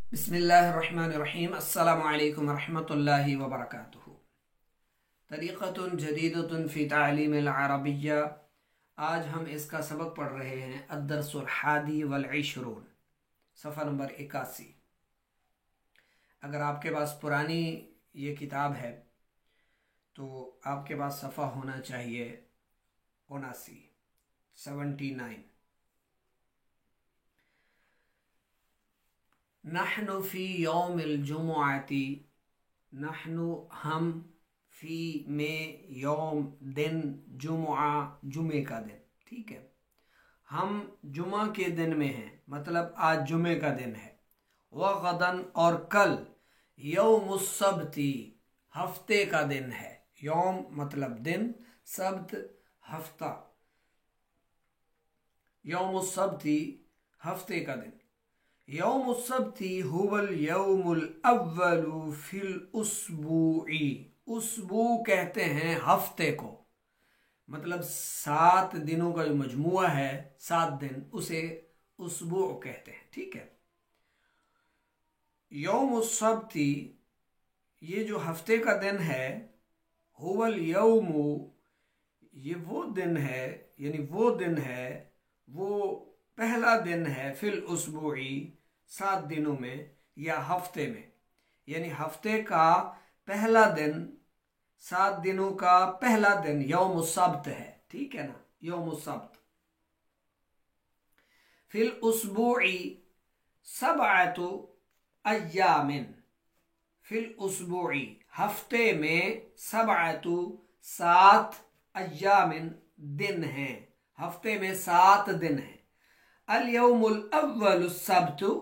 बिस्मिल्लाहिर्रहमानिर्रहीम। अस्सलामु अलैकुम वरहमतुल्लाहि वबरकातुहू। तरीक़तुन जदीदतुन फ़ी तालीमिल अरबिय्या। आज हम इसका सबक पढ़ रहे हैं अद्दर्सुल हादी वल इशरून, सफ़ा नंबर 81। अगर आपके पास पुरानी ये किताब है तो आपके पास सफ़ा होना चाहिए 79। नहनु फ़ी यौमिल जुमुअती। नहनु हम, फ़ी में, यौम दिन, जुमुआ जुमे का दिन। ठीक है, हम जुमा के दिन में हैं, मतलब आज जुमे का दिन है। वगदन और कल, यौमुस्सब्ती हफ्ते का दिन है। यौम मतलब दिन, सब्त हफ्ता। यौमुस्सब्ती हफ्ते का दिन। यौमुस्सब्ती हुवल यौमुल अव्वलु फिल उस्बूई। उस्बू कहते हैं हफ्ते को, मतलब 7 दिनों का जो मजमुआ है, 7 दिन, उसे उस्बू कहते हैं। ठीक है, यौमुस्सब्ती ये जो हफ्ते का दिन है, हुवल यौमु ये वो दिन है, यानी वो दिन है, वो पहला दिन है, फिल उस्बुई 7 दिनों में या हफ्ते में, यानी हफ्ते का पहला दिन, 7 दिनों का पहला दिन यौमुस्सब्त है। ठीक है ना, यौमुस्सब्त। फिल उस्बुई सबअतु अय्यामिन। फिल उस्बुई हफ्ते में, सबअतु 7 अय्यामिन दिन हैं, हफ्ते में 7 दिन हैं। अल यौमुल अव्वलु सब्तु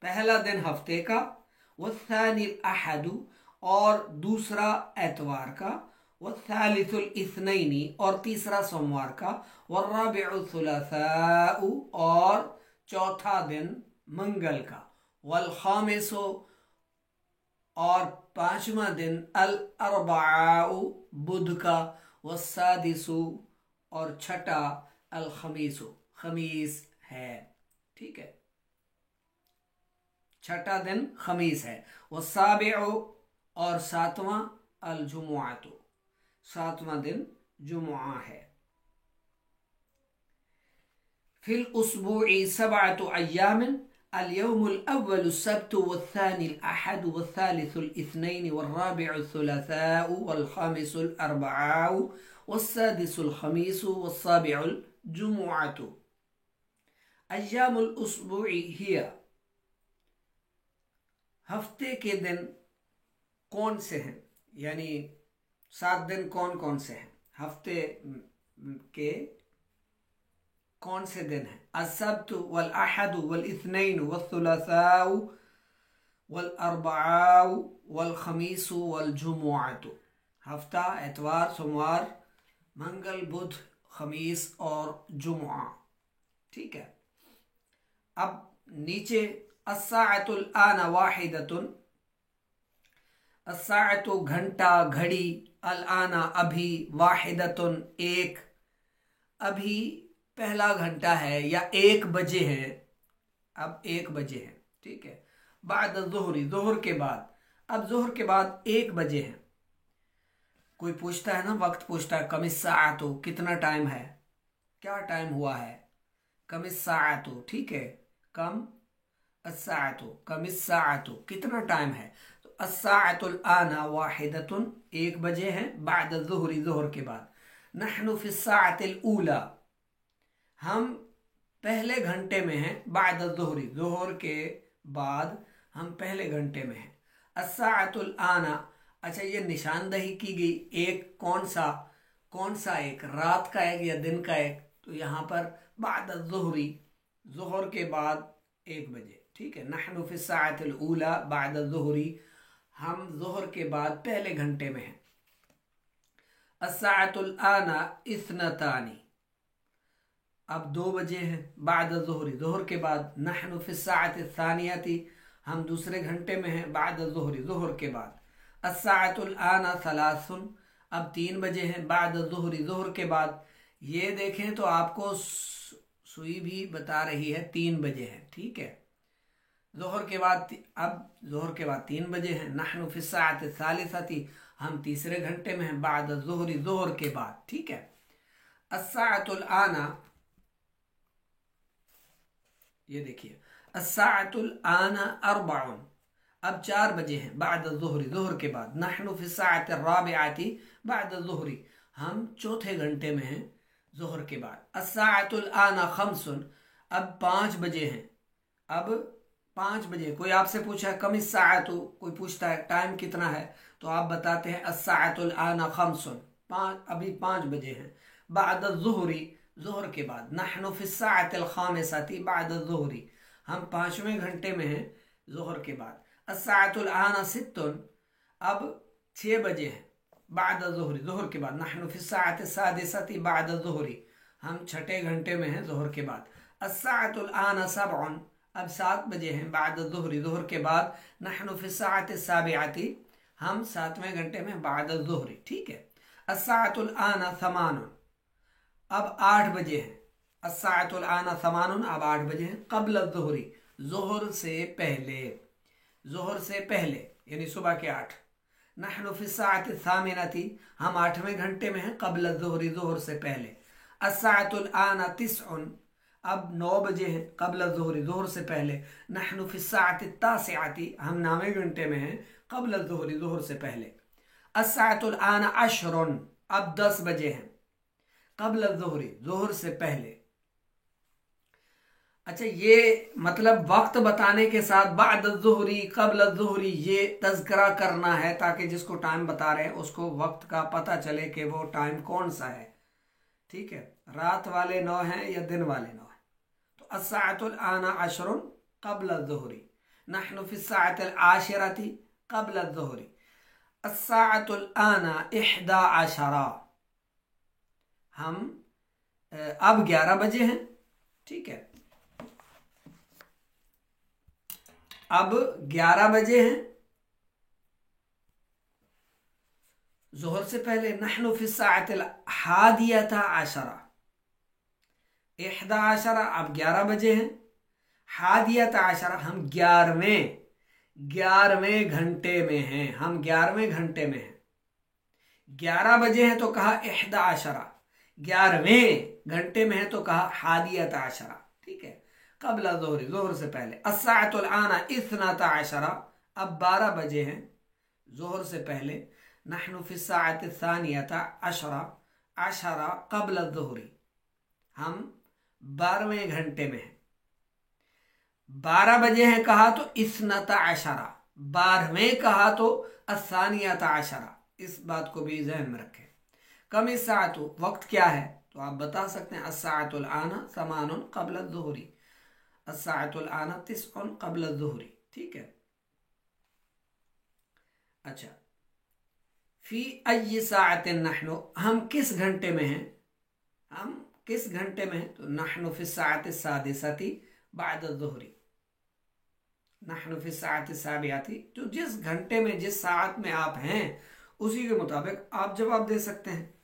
पहला दिन हफ्ते का, वस्सानिल अहदु और दूसरा एतवार का, वस्सालिसुल इस्नैनी और तीसरा सोमवार का, वर्राबिउ सुलसाउ और चौथा दिन मंगल का, वल खामिसु और 5वां दिन अल अरबाउ बुध का, वस्सादिसु और छठा अल खमीसु खमीस है। ठीक है, छठा दिन खमीस है। वस्साबिउ और 7वां अल जुमुअतु, 7वां दिन जुमुआ है। फिल उस्बुई सबअतु अय्यामिन अल यौमुल अव्वलु सब्तु वस्सानिल अहदु वस्सालिसुल इस्नैन वर्राबिउ सुलसाउ वल खामिसुल अरबाउ वस्सादिसुल खमीसु वस्साबिउल जुमुअतु। अय्यामुल उस्बुई हिया हफ्ते के दिन कौन से हैं, यानी 7 दिन कौन कौन से हैं, हफ्ते के कौन से दिन हैं। अस्सब्तु वल अहदु वल इस्नैन वस्सुलसाउ वल अरबाउ वल खमीसु वल जुमुअतु। हफ्ता, एतवार, सोमवार, मंगल, बुध, खमीस और जुमुआ। ठीक है, अब नीचे अस्साअतुल आना वाहिदतुन। अस्साअतु घंटा, घड़ी, अल आना अभी, वाहिदतुन एक, अभी पहला घंटा है या 1 बजे है, अब 1 बजे है। ठीक है, बाद ज़ुहरी ज़ोहर के बाद, अब ज़ोहर के बाद 1 बजे है। कोई पूछता है ना, वक्त पूछता है, कमिस्साअतु कितना टाइम है, क्या टाइम हुआ है, कमिस्साअतु। ठीक है, कम अस्साअतु, कमिस्साअतु कितना टाइम है, तो अस्साअतुल आना वाहिदतुन 1 बजे है, बाद ज़ुहरी ज़ोहर के बाद। नहनु फिस्साअतिल ऊला हम पहले घंटे में हैं, बाद ज़ुहरी ज़ोहर के बाद हम पहले घंटे में हैं। अस्साअतुल आना, अच्छा ये निशानदही की गई, एक कौन सा एक, रात का एक या दिन का एक, तो यहाँ पर बाद ज़ुहरी ज़ोहर के बाद 1 बजे। ठीक है, नहनु फिस्साअतिल ऊला बाद ज़ुहरी, हम ज़ोहर के बाद पहले घंटे में हैं। अस्साअतुल आना इस्नतानी, अब 2 बजे हैं, बाद ज़ुहरी ज़ोहर के बाद। नहनु फिस्साअतिस सानियती, हम दूसरे घंटे में हैं, बाद ज़ुहरी ज़ोहर के बाद। अस्साअतुल आना सलासुन, अब 3 बजे हैं, बाद ज़ुहरी ज़ोहर के बाद। ये देखें तो आपको सुई भी बता रही है 3 बजे है। ठीक है, ज़ोहर के बाद अब ज़ोहर के बाद 3 बजे हैं। नहनु फी साअति सालिसती, हम तीसरे घंटे में हैं। बाद ज़ोहरी, ज़ोहर के बाद, ठीक है। अस्साअतुल आना, ये देखिए, अस्साअतुल आना अर्बउन, अब 4 बजे हैं। बाद ज़ोहरी, ज़ोहर के बाद। नहनु फी साअति राबिअती बाद ज़ोहरी, हम चौथे घंटे में हैं ज़ोहर के बाद। अस्साअतुल आना खम्सुन, अब 5 बजे हैं। अब 5 बजे, कोई आपसे पूछा है कम साअतु, कोई पूछता है टाइम कितना है, तो आप बताते हैं अस्साअतुल आना खम्सुन, 5, अभी 5 बजे हैं। बाद ज़ुहरी, ज़ोहर के बाद। नहनु फी साअतिल खामिसती बाद ज़ुहरी, हम 5वें घंटे में हैं ज़ोहर के बाद। अस्साअतुल आना सित्तुन, अब 6 बजे हैं। बाद ज़ुहरी, ज़ोहर के बाद। नहनु फी साअति सादिसती बाद ज़ुहरी, हम 6ठे घंटे में हैं ज़ोहर के बाद। अस्साअतुल आना सबउन, अब 7 बजे हैं। बाद ज़ुहरी, ज़ोहर के बाद। नहनु फी साअति साबिअती, हम 7वें घंटे में बाद ज़ुहरी, ठीक है। अस्साअतुल आना थमानुन, अब 8 बजे हैं। अस्साअतुल आना थमानुन, अब 8 बजे हैं। क़ब्ल ज़ुहरी, ज़ोहर से पहले, ज़ोहर से पहले यानी सुबह के 8। नहनु फी साअति सामिनती, हम 8वें घंटे में हैं। क़ब्ल ज़ुहरी, ज़ोहर से पहले। अस्साअतुल आना तिस्उन, अब 9 बजे हैं। क़ब्ल ज़ुहरी, ज़ोहर से पहले। नहनु फी साअति तासिअती, हम 9वें घंटे में हैं। क़ब्ल ज़ुहरी, ज़ोहर से पहले। अस्साअतुल आना अशरुन, अब 10 बजे हैं। क़ब्ल ज़ुहरी, ज़ोहर से पहले। अच्छा, ये मतलब वक्त बताने के साथ बाद ज़ुहरी, क़ब्ल ज़ुहरी, ये तज़किरा करना है ताकि जिसको टाइम बता रहे हैं उसको वक्त का पता चले कि वो टाइम कौन सा है, ठीक है। रात वाले 9 हैं या दिन वाले 9 हैं। तो अस्साअतुल आना अशरुन क़ब्ल ज़ुहरी। नहनु फी साअतिल आशिरती क़ब्ल ज़ुहरी। अस्साअतुल आना 11, हम अब 11 बजे हैं, ठीक है। अब 11 बजे हैं ज़ोहर से पहले। नहनु फी साअतिल हादियता अशरा, 11, अब 11 बजे हैं। हादियता अशरा, हम 11वें घंटे में हैं। हम 11वें घंटे में हैं। 11 बजे हैं तो कहा 11, 11वें घंटे में है तो कहा हादियता अशरा, ठीक है। क़ब्ल ज़ुहरी, ज़ोहर से पहले। अस्साअतुल आना इस्नता अशरा, अब 12 बजे हैं ज़ोहर से पहले। नहनु फी साअति सानियता अशरा क़ब्ल ज़ुहरी, हम 12वें घंटे में हैं। 12 बजे हैं कहा तो इस्नता अशरा, 12वें कहा तो अस्सानियता अशरा, इस बात को भी ज़हन में रखें। कम साअतु, वक्त क्या है तो आप बता सकते हैं। अस्साअतुल आना समानुन क़ब्ल ज़ुहरी, अस्साअतुल आना तिस्उन क़ब्ल ज़ुहरी, ठीक है। अच्छा, फी अय्यि साअतिन नहनु, हम किस घंटे में हैं, हम किस घंटे में हैं। तो नहनु फी साअति सादिसती बाद ज़ुहरी। नहनु फी साअति साबिअती, तो जिस घंटे में, जिस साथ में आप हैं उसी के मुताबिक आप जवाब दे सकते हैं।